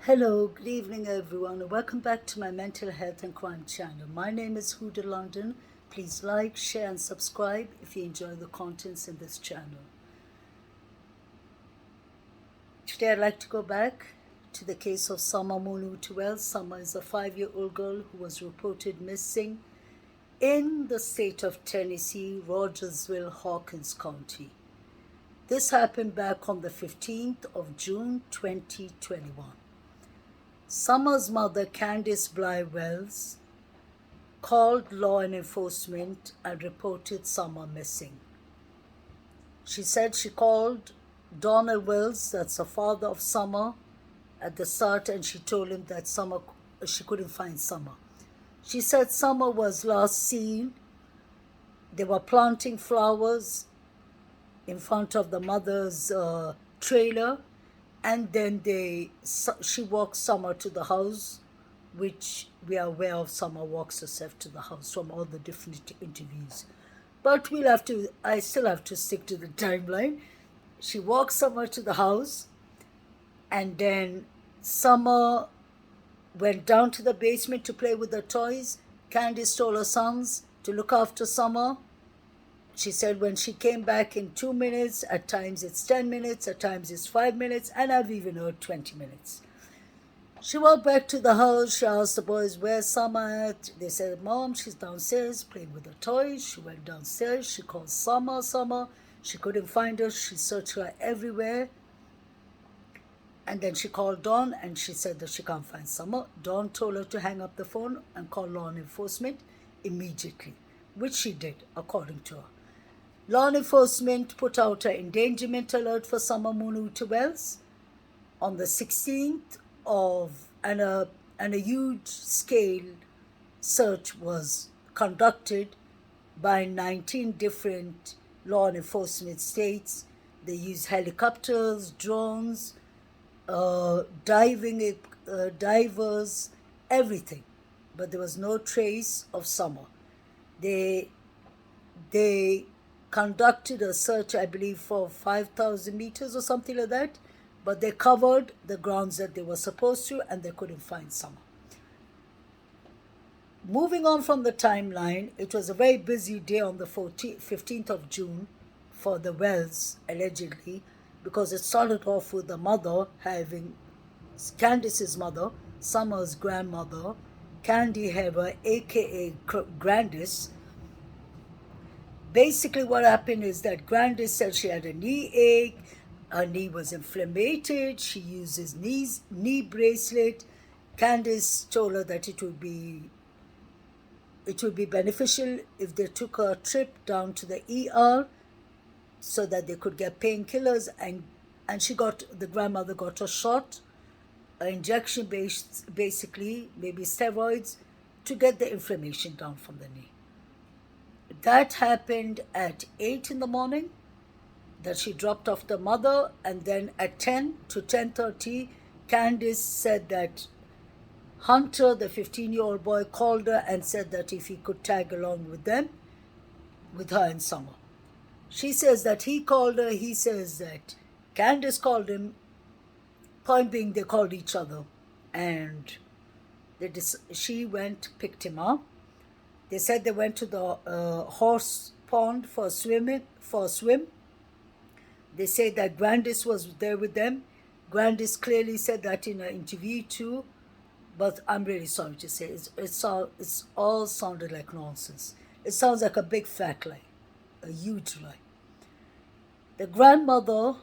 Hello, good evening everyone, and welcome back to my mental health and crime channel. My name is Huda London. Please like, share and subscribe if you enjoy the contents in this channel. Today I'd like to go back to the case of Sama Munu. Sama is a 5-year-old girl who was reported missing in the state of Tennessee, Rogersville, Hawkins County. This happened back on the 15th of June 2021. Summer's mother, Candice Bly Wells, called law enforcement and reported Summer missing. She said she called Donald Wells, that's the father of Summer, at the start, and she told him that she couldn't find Summer. She said Summer was last seen. They were planting flowers in front of the mother's trailer, and then she walked Summer to the house, which we are aware of. Summer walks herself to the house from all the different interviews. But I still have to stick to the timeline. She walks Summer to the house, and then Summer went down to the basement to play with her toys. Candice told her sons to look after Summer. She said when she came back in 2 minutes, at times it's 10 minutes, at times it's 5 minutes, and I've even heard 20 minutes. She walked back to the house. She asked the boys, where's Summer at? They said, Mom, she's downstairs playing with her toys. She went downstairs. She called Summer. She couldn't find her. She searched her everywhere. And then she called Dawn, and she said that she can't find Summer. Dawn told her to hang up the phone and call law enforcement immediately, which she did, according to her. Law enforcement put out an endangerment alert for Summer Munu on the 16th and a huge scale search was conducted by 19 different law enforcement states. They used helicopters, drones, divers, everything, but there was no trace of Summer. They conducted a search, I believe, for 5,000 meters or something like that, but they covered the grounds that they were supposed to, and they couldn't find Summer. Moving on from the timeline, it was a very busy day on the 15th of June for the Wells, allegedly, because it started off with the mother having Candice's mother, Summer's grandmother, Candy Heber, aka Grandis. Basically what happened is that Grandis said she had a knee ache, her knee was inflamed, she used his knee bracelet. Candice told her that it would be beneficial if they took a trip down to the ER so that they could get painkillers, and the grandmother got a shot, an injection basically, maybe steroids, to get the inflammation down from the knee. That happened at 8 in the morning, that she dropped off the mother, and then at 10 to 10:30, Candice said that Hunter, the 15-year-old boy, called her and said that if he could tag along with them, with her and Summer. She says that he called her, he says that Candice called him, point being they called each other, and she went, picked him up. They said they went to the horse pond for a swim. They say that Grandis was there with them. Grandis clearly said that in an interview too, but I'm really sorry to say it's all sounded like nonsense. It sounds like a big fat lie, a huge lie. The grandmother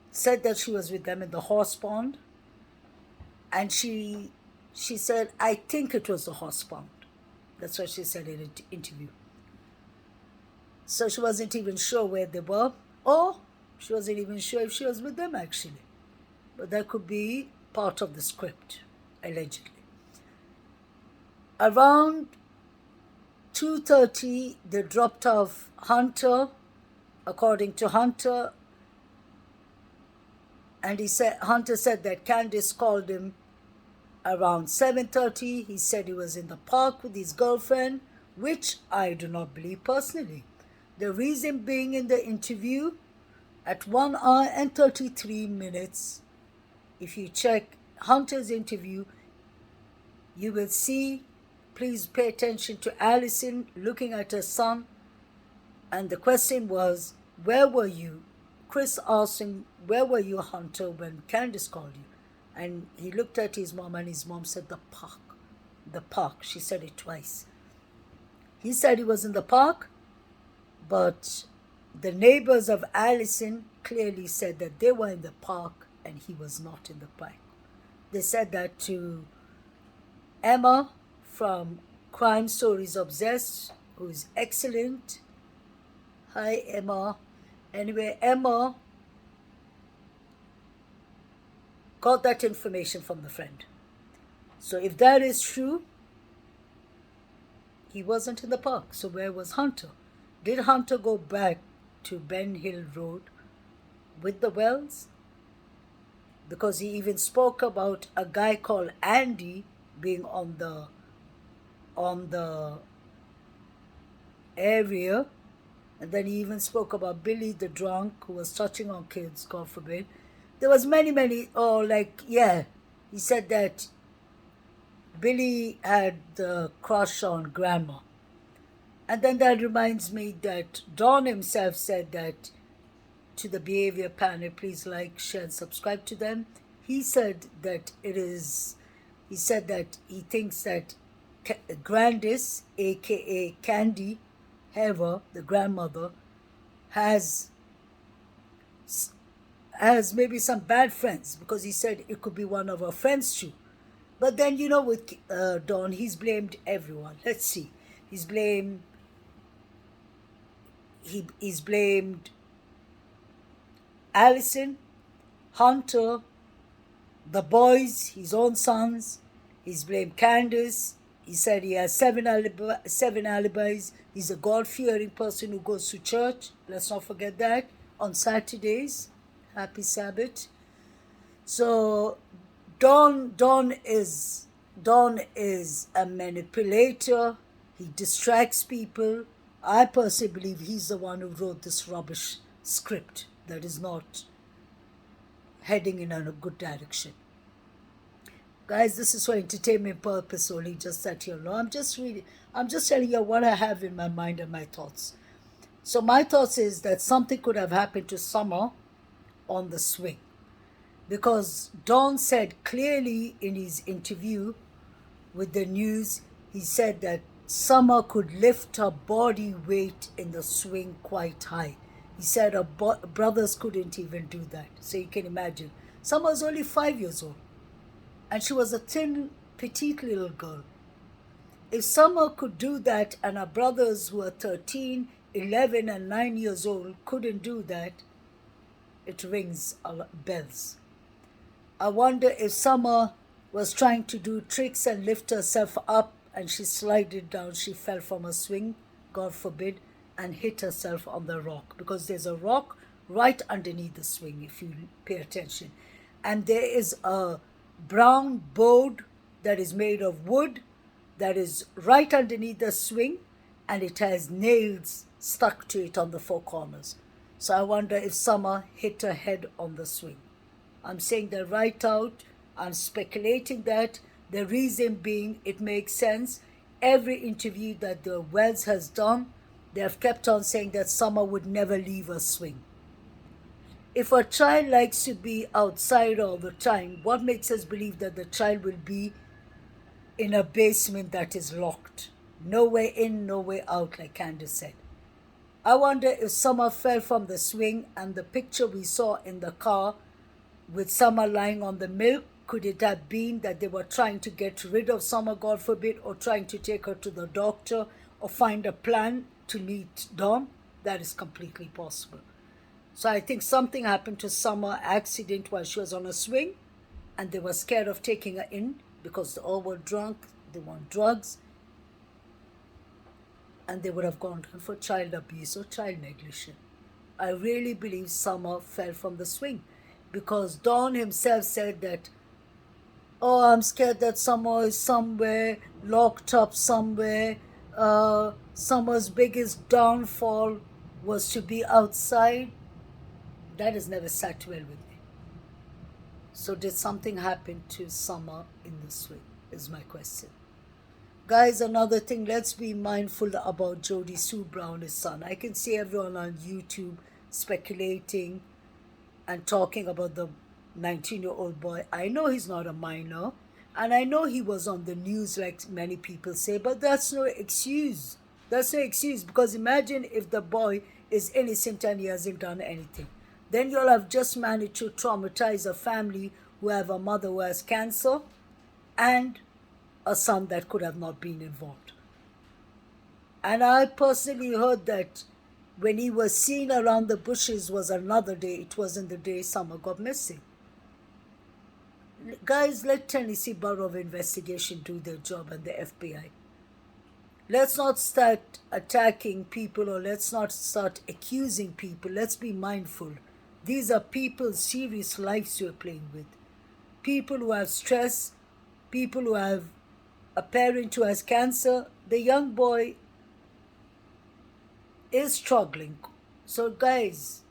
said that she was with them in the horse pond, and she said, I think it was the horse pond. That's what she said in an interview. So she wasn't even sure where they were, or she wasn't even sure if she was with them actually. But that could be part of the script, allegedly. Around 2:30, they dropped off Hunter, according to Hunter, and Hunter said that Candice called him around 7:30. He said he was in the park with his girlfriend, which I do not believe personally. The reason being, in the interview at 1 hour and 33 minutes, if you check Hunter's interview, you will see, please pay attention to Allison looking at her son. And the question was, where were you? Chris asked him, where were you, Hunter, when Candace called you? And he looked at his mom, and his mom said, the park. The park. She said it twice. He said he was in the park, but the neighbors of Allison clearly said that they were in the park and he was not in the park. They said that to Emma from Crime Stories Obsessed, who is excellent. Hi, Emma. Anyway, Emma got that information from the friend. So if that is true, he wasn't in the park. So where was Hunter? Did Hunter go back to Ben Hill Road with the Wells? Because he even spoke about a guy called Andy being on the area. And then he even spoke about Billy the drunk who was touching on kids, God forbid. There was many, he said that Billy had the crush on Grandma. And then that reminds me that Don himself said that to the Behavior Panel, please like, share, and subscribe to them. He said that he thinks that Grandis, aka Candy Hever, the grandmother, has maybe some bad friends, because he said it could be one of her friends too. But then, with Don, he's blamed everyone. Let's see. He's blamed Allison, Hunter, the boys, his own sons. He's blamed Candace. He said he has seven alibis. He's a God-fearing person who goes to church. Let's not forget that. On Saturdays. Happy Sabbath. So Don is a manipulator. He distracts people. I personally believe he's the one who wrote this rubbish script that is not heading in a good direction. Guys, this is for entertainment purpose only, just that you know. I'm just telling you what I have in my mind and my thoughts. So my thoughts is that something could have happened to Summer on the swing. Because Don said clearly in his interview with the news, he said that Summer could lift her body weight in the swing quite high. He said her brothers couldn't even do that. So you can imagine. Summer was only 5 years old. And she was a thin, petite little girl. If Summer could do that and her brothers who were 13, 11, and 9 years old couldn't do that, it rings bells. I wonder if Summer was trying to do tricks and lift herself up and she slided down, she fell from a swing, God forbid, and hit herself on the rock. Because there's a rock right underneath the swing, if you pay attention. And there is a brown board that is made of wood that is right underneath the swing, and it has nails stuck to it on the four corners. So I wonder if Summer hit her head on the swing. I'm saying that right out. I'm speculating that. The reason being, it makes sense. Every interview that the Wells has done, they have kept on saying that Summer would never leave her swing. If a child likes to be outside all the time, what makes us believe that the child will be in a basement that is locked? No way in, no way out, like Candace said. I wonder if Summer fell from the swing, and the picture we saw in the car with Summer lying on the milk, could it have been that they were trying to get rid of Summer, God forbid, or trying to take her to the doctor, or find a plan to meet Don? That is completely possible. So I think something happened to Summer, accident while she was on a swing, and they were scared of taking her in because they all were drunk, they want drugs, and they would have gone for child abuse or child negligence. I really believe Summer fell from the swing, because Don himself said that, oh, I'm scared that Summer is somewhere, locked up somewhere. Summer's biggest downfall was to be outside. That has never sat well with me. So did something happen to Summer in the swing, is my question. Guys, another thing, let's be mindful about Jody Sue Brown, his son. I can see everyone on YouTube speculating and talking about the 19-year-old boy. I know he's not a minor, and I know he was on the news like many people say, but that's no excuse. That's no excuse, because imagine if the boy is innocent and he hasn't done anything. Then you'll have just managed to traumatize a family who have a mother who has cancer and a son that could have not been involved. And I personally heard that when he was seen around the bushes was another day. It wasn't the day Summer got missing. Guys, let Tennessee Bureau of Investigation do their job and the FBI. Let's not start attacking people, or let's not start accusing people. Let's be mindful. These are people's serious lives you're playing with. People who have stress, people who have a parent who has cancer. The young boy is struggling. So guys,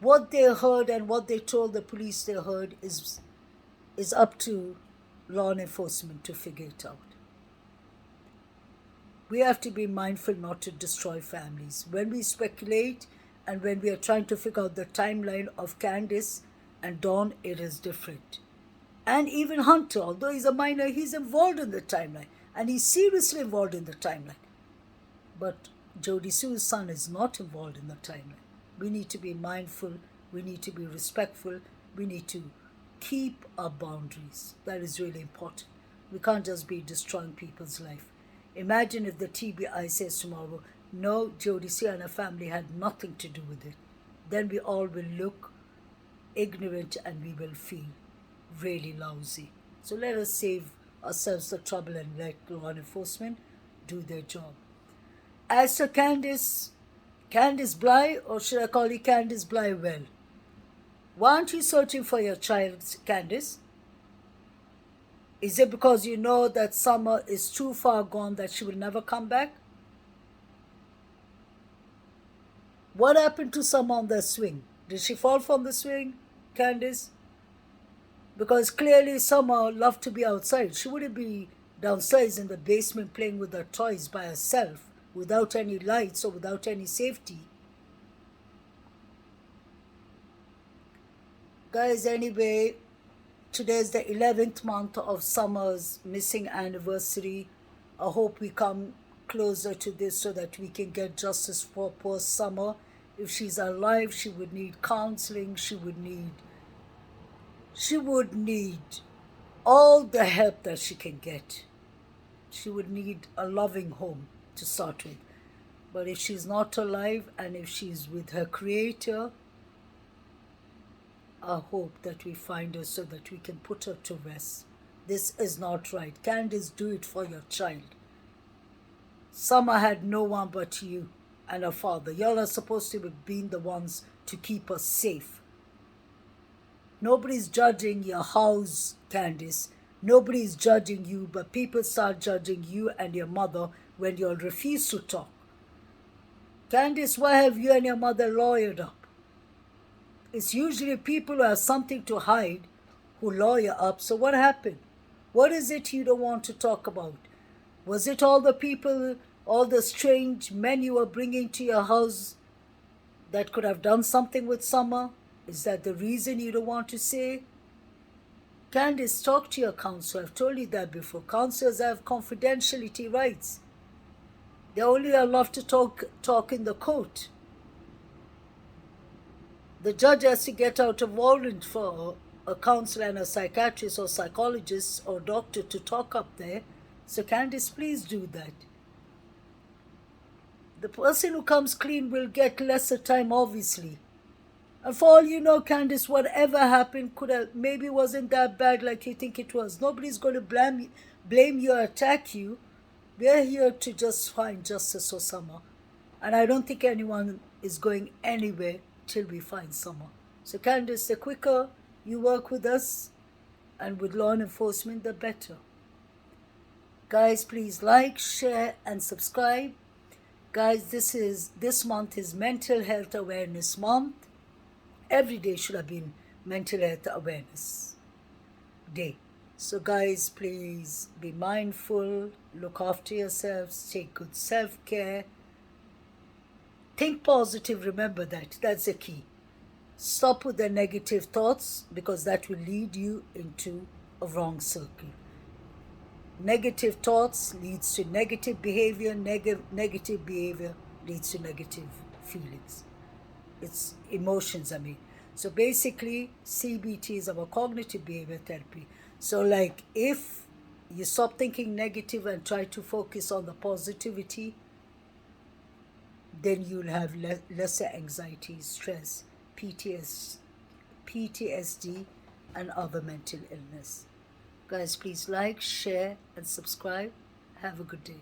what they heard and what they told the police they heard is up to law enforcement to figure it out. We have to be mindful not to destroy families. When we speculate and when we are trying to figure out the timeline of Candace and Dawn, it is different. And even Hunter, although he's a minor, he's involved in the timeline. And he's seriously involved in the timeline. But Jody Sue's son is not involved in the timeline. We need to be mindful. We need to be respectful. We need to keep our boundaries. That is really important. We can't just be destroying people's life. Imagine if the TBI says tomorrow, no, Jody Sue and her family had nothing to do with it. Then we all will look ignorant and we will feel really lousy. So let us save ourselves the trouble and let law enforcement do their job. As to Candace Bly, or should I call you Candace Bly? Well, why aren't you searching for your child, Candace? Is it because you know that Summer is too far gone that she will never come back? What happened to Summer on the swing? Did she fall from the swing, Candace? Because clearly Summer loved to be outside. She wouldn't be downstairs in the basement playing with her toys by herself without any lights or without any safety. Guys, anyway, today is the 11th month of Summer's missing anniversary. I hope we come closer to this so that we can get justice for poor Summer. If she's alive, she would need counseling. She would need all the help that she can get. She would need a loving home to start with. But if she's not alive and if she's with her Creator, I hope that we find her so that we can put her to rest. This is not right. Candace, do it for your child. Summer had no one but you and her father. Y'all are supposed to be being the ones to keep her safe. Nobody's judging your house, Candace. Nobody's judging you, but people start judging you and your mother when you'll refuse to talk. Candace, why have you and your mother lawyered up? It's usually people who have something to hide who lawyer up. So what happened? What is it you don't want to talk about? Was it all the people, all the strange men you were bringing to your house that could have done something with Summer? Is that the reason you don't want to say? Candace, talk to your counselor. I've told you that before. Counselors have confidentiality rights. They're only allowed to talk in the court. The judge has to get out a warrant for a counselor and a psychiatrist or psychologist or doctor to talk up there. So Candace, please do that. The person who comes clean will get lesser time, obviously. And for all you know, Candace, whatever happened maybe wasn't that bad like you think it was. Nobody's going to blame you or attack you. We're here to just find justice for Summer. And I don't think anyone is going anywhere till we find Summer. So Candace, the quicker you work with us and with law enforcement, the better. Guys, please like, share, and subscribe. Guys, this month is Mental Health Awareness Month. Every day should have been mental health awareness. day. So guys, please be mindful, look after yourselves, take good self-care, think positive. Remember that's the key. Stop with the negative thoughts, because that will lead you into a wrong circle. Negative thoughts leads to negative behavior, negative behavior leads to negative feelings. It's emotions, I mean. So basically, CBT is our cognitive behavior therapy. So like, if you stop thinking negative and try to focus on the positivity, then you'll have lesser anxiety, stress, PTSD, and other mental illness. Guys, please like, share, and subscribe. Have a good day.